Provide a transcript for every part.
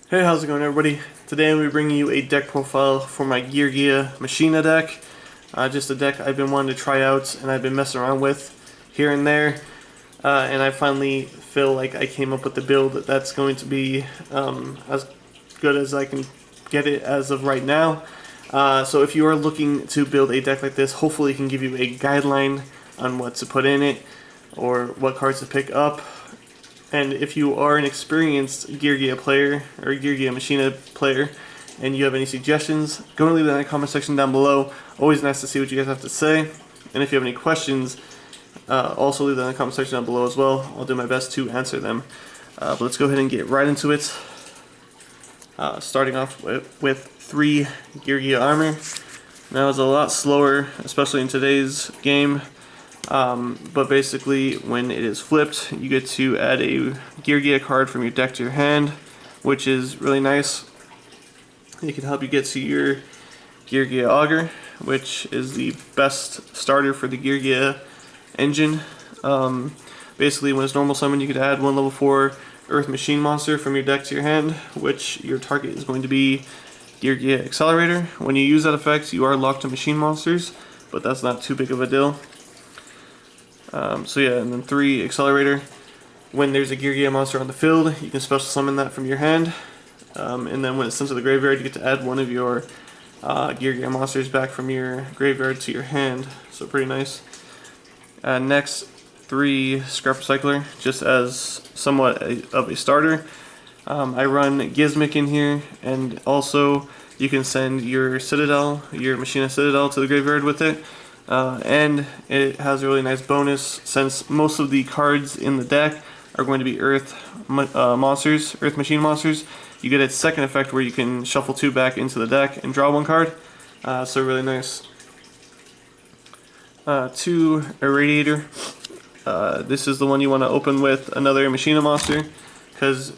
Hey, how's it going, everybody? Today I'm going to be bringing you a deck profile for my Geargia Machina deck. Just a deck I've been wanting to try out and I've been messing around with here and there. And I finally feel like I came up with the build that's going to be as good as I can get it as of right now. So if you are looking to build a deck like this, hopefully it can give you a guideline on what to put in it or what cards to pick up. And if you are an experienced Geargia player or Geargia Machina player and you have any suggestions, go and leave that in the comment section down below. Always nice to see what you guys have to say. And if you have any questions, also leave that in the comment section down below as well. I'll do my best to answer them. But let's go ahead and get right into it. Starting off with 3 Geargia armor. Now it's a lot slower, especially in today's game. But basically, when it is flipped, you get to add a Geargia card from your deck to your hand, which is really nice. It can help you get to your Geargia Augur, which is the best starter for the Geargia engine. Basically, when it's normal summon, you could add one level 4 Earth Machine monster from your deck to your hand, which your target is going to be Geargia Accelerator. When you use that effect, you are locked to machine monsters, but that's not too big of a deal. So yeah, and then 3 Accelerator. When there's a Geargia monster on the field, you can special summon that from your hand. And then when it's sent to the graveyard, you get to add one of your Geargia monsters back from your graveyard to your hand. So pretty nice. Next, 3 Scrap Recycler, just as somewhat of a starter. I run Gizmic in here, and also you can send your Citadel, your Machina Citadel, to the graveyard with it. And it has a really nice bonus since most of the cards in the deck are going to be Earth monsters, Earth Machine monsters. You get its second effect where you can shuffle 2 back into the deck and draw 1 card. So really nice. 2 Irradiator. This is the one you want to open with another Machina monster, because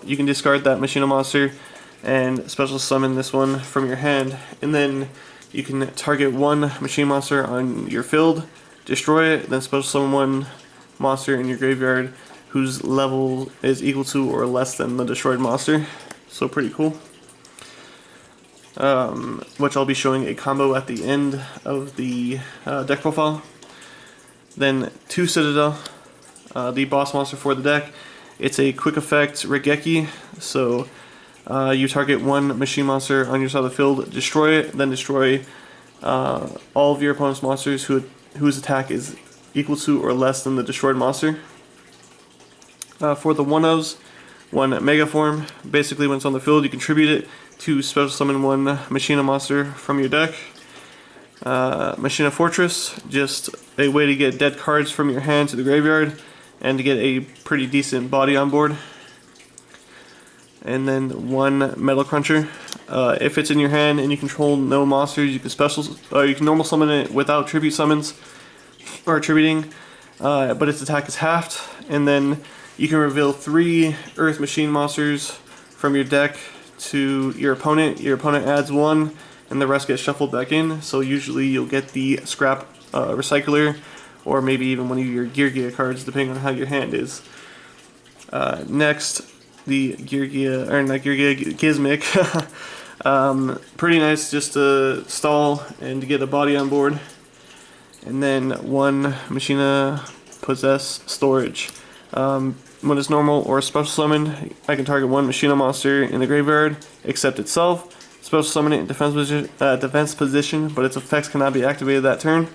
you can discard that Machina monster and special summon this one from your hand, and then you can target 1 machine monster on your field, destroy it, then special summon 1 monster in your graveyard whose level is equal to or less than the destroyed monster. So pretty cool. Which I'll be showing a combo at the end of the deck profile. Then 2 Citadel, the boss monster for the deck. It's a quick effect Regeki, so you target 1 machine monster on your side of the field, destroy it, then destroy all of your opponent's monsters whose attack is equal to or less than the destroyed monster. For the 1-ofs, 1 Mega Form. Basically, when it's on the field, you contribute it to special summon 1 Machina monster from your deck. Machina Fortress, just a way to get dead cards from your hand to the graveyard and to get a pretty decent body on board. And then 1 Metal Cruncher. If it's in your hand and you control no monsters, you can normal summon it without tribute summons or attributing, but its attack is halved. And then you can reveal 3 Earth Machine monsters from your deck to your opponent. Your opponent adds 1, and the rest gets shuffled back in. So usually you'll get the Scrap Recycler, or maybe even one of your Geargia cards, depending on how your hand is. Next, the Geargia, or not Geargia, Gizmic. Pretty nice just to stall and to get a body on board. And then 1 Machina Possess Storage. When it's normal or special summon, I can target 1 Machina monster in the graveyard, except itself. Special summon it in defense position, but its effects cannot be activated that turn.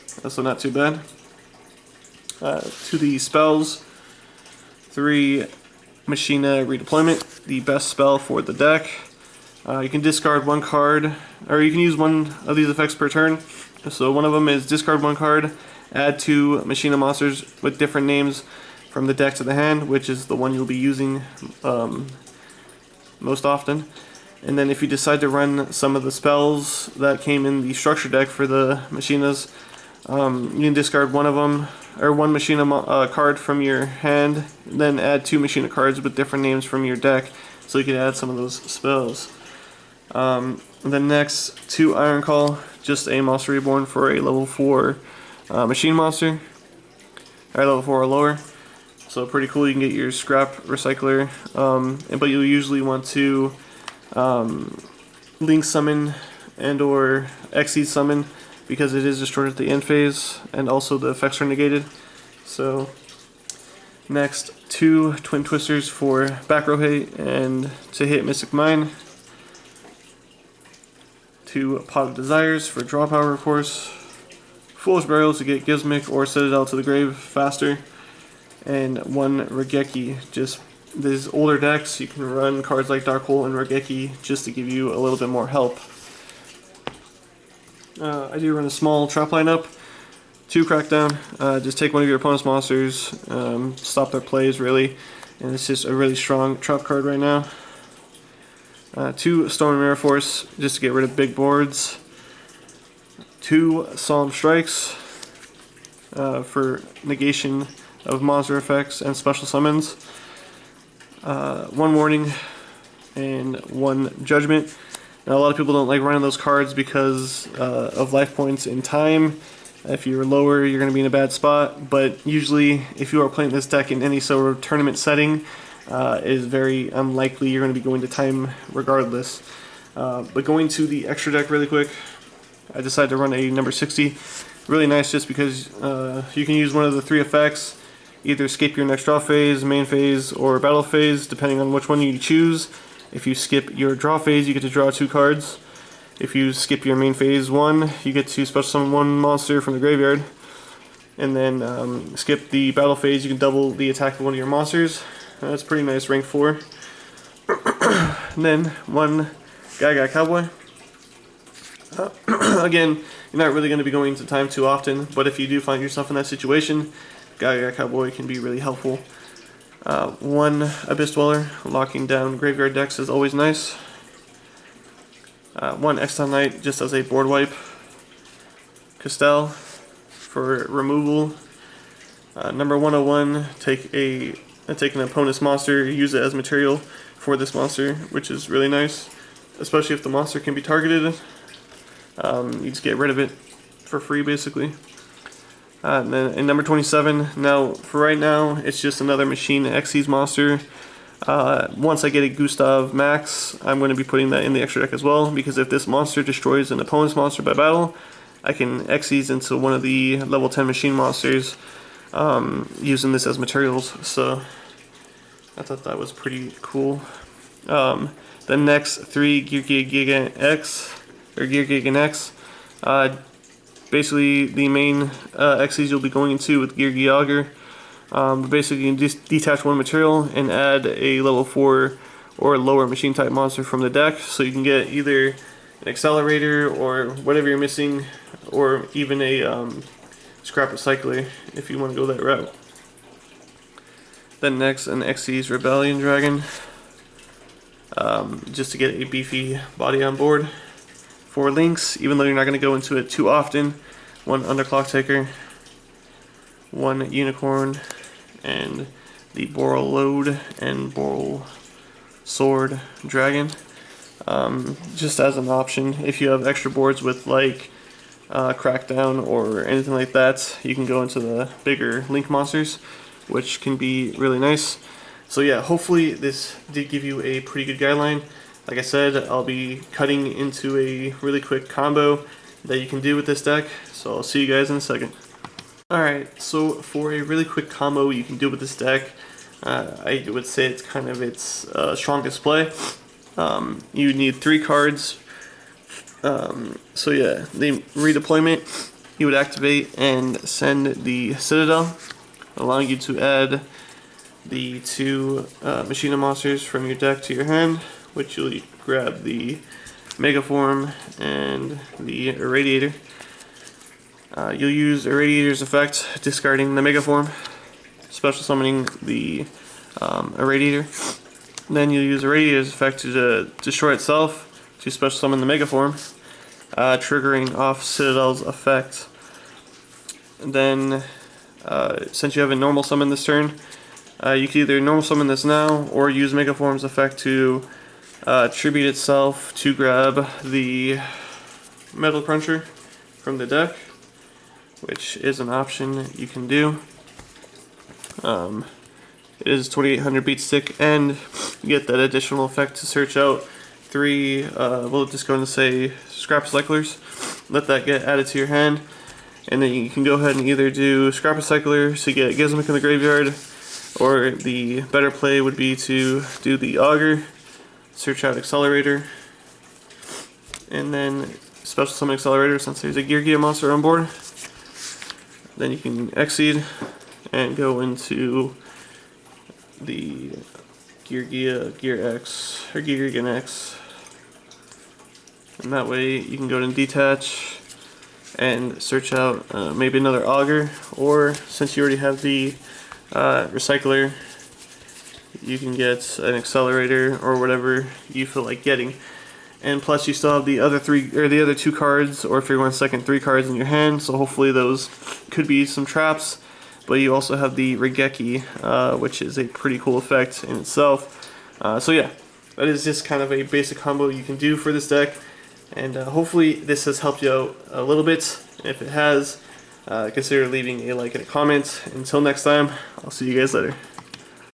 So not too bad. To the spells, 3 Machina Redeployment, the best spell for the deck. You can discard 1 card, or you can use 1 of these effects per turn. So one of them is discard 1 card, add 2 Machina monsters with different names from the deck to the hand, which is the one you'll be using most often. And then if you decide to run some of the spells that came in the structure deck for the Machinas, you can discard 1 of them, or 1 Machina card from your hand, then add 2 Machina cards with different names from your deck, so you can add some of those spells. And then next, 2 Iron Call, just a monster reborn for a level 4 machine monster, or level 4 or lower. So pretty cool. You can get your scrap recycler, but you'll usually want to link summon and or XE summon because it is destroyed at the end phase, and also the effects are negated. So next, 2 Twin Twisters for back row hit and to hit Mystic Mine. 2 Pot of Desires for draw power, of course. Foolish Burial to get Gizmic or Citadel to the grave faster. And 1 Regeki. Just these older decks, you can run cards like Dark Hole and Regeki just to give you a little bit more help. I do run a small trap lineup. 2 Crackdown. Just take one of your opponent's monsters, stop their plays really, and it's just a really strong trap card right now. 2 Storm and Mirror Force just to get rid of big boards. 2 Solemn Strikes for negation of monster effects and special summons. 1 Warning and 1 Judgment. Now, a lot of people don't like running those cards because of life points in time. If you're lower, you're going to be in a bad spot, but usually if you are playing this deck in any sort of tournament setting, it is very unlikely you're going to be going to time regardless. But going to the extra deck really quick, I decided to run a number 60. Really nice just because you can use one of the 3 effects, either skip your next draw phase, main phase, or battle phase, depending on which one you choose. If you skip your draw phase, you get to draw 2 cards. If you skip your main phase 1, you get to special summon 1 monster from the graveyard. And then skip the battle phase, you can double the attack of one of your monsters. That's pretty nice, rank 4. And then 1 Geargia Cowboy. Again, you're not really going to be going to time too often, but if you do find yourself in that situation, Geargia Cowboy can be really helpful. 1 Abyss Dweller, locking down graveyard decks is always nice. 1 Exile Knight just as a board wipe. Castell for removal. Number 101, take an opponent's monster, use it as material for this monster, which is really nice, especially if the monster can be targeted. You just get rid of it for free basically. And then in number 27, now for right now, it's just another Machina XE's monster. Once I get a Gustav Max, I'm going to be putting that in the extra deck as well, because if this monster destroys an opponent's monster by battle, I can XE's into one of the level 10 machine monsters using this as materials. So I thought that was pretty cool. The next 3 Geargia X, or Geargia X, basically the main XE's you'll be going into with Geargia. But basically you can just detach 1 material and add a level 4 or lower machine type monster from the deck, so you can get either an accelerator or whatever you're missing, or even a scrap recycler if you want to go that route. Then next, an XE's Rebellion Dragon, just to get a beefy body on board. 4 links, even though you're not going to go into it too often. 1 Underclock Taker, 1 Unicorn, and the Boral Load and Boral Sword Dragon. Just as an option, if you have extra boards with like Crackdown or anything like that, you can go into the bigger Link monsters, which can be really nice. So yeah, hopefully this did give you a pretty good guideline. Like I said, I'll be cutting into a really quick combo that you can do with this deck, so I'll see you guys in a second. Alright, so for a really quick combo you can do with this deck, I would say it's kind of its strongest play. You need 3 cards. So yeah, the redeployment, you would activate and send the Citadel, allowing you to add the 2 Machina monsters from your deck to your hand, which you'll grab the Megaform and the Irradiator. You'll use Irradiator's effect, discarding the Megaform, special summoning the Irradiator. Then you'll use Irradiator's effect to destroy itself, to special summon the Megaform, triggering off Citadel's effect. And then, since you have a normal summon this turn, you can either normal summon this now, or use Megaform's effect to tribute itself to grab the Metal Cruncher from the deck, which is an option you can do. It is 2800 beat stick, and you get that additional effect to search out 3, we'll just go and say scrap recyclers. Let that get added to your hand, and then you can go ahead and either do scrap recycler to get Gizmic in the graveyard, or the better play would be to do the auger, search out accelerator, and then special summon accelerator since there's a Geargia monster on board. Then you can exceed and go into the Gear X or Geargia X, and that way you can go to detach and search out maybe another auger, or since you already have the recycler, you can get an accelerator or whatever you feel like getting. And plus you still have the other 2 cards, or if you're going second, 3 cards in your hand, so hopefully those could be some traps. But you also have the Regeki, which is a pretty cool effect in itself. So yeah, that is just kind of a basic combo you can do for this deck, and hopefully this has helped you out a little bit. If it has, consider leaving a like and a comment. Until next time, I'll see you guys later.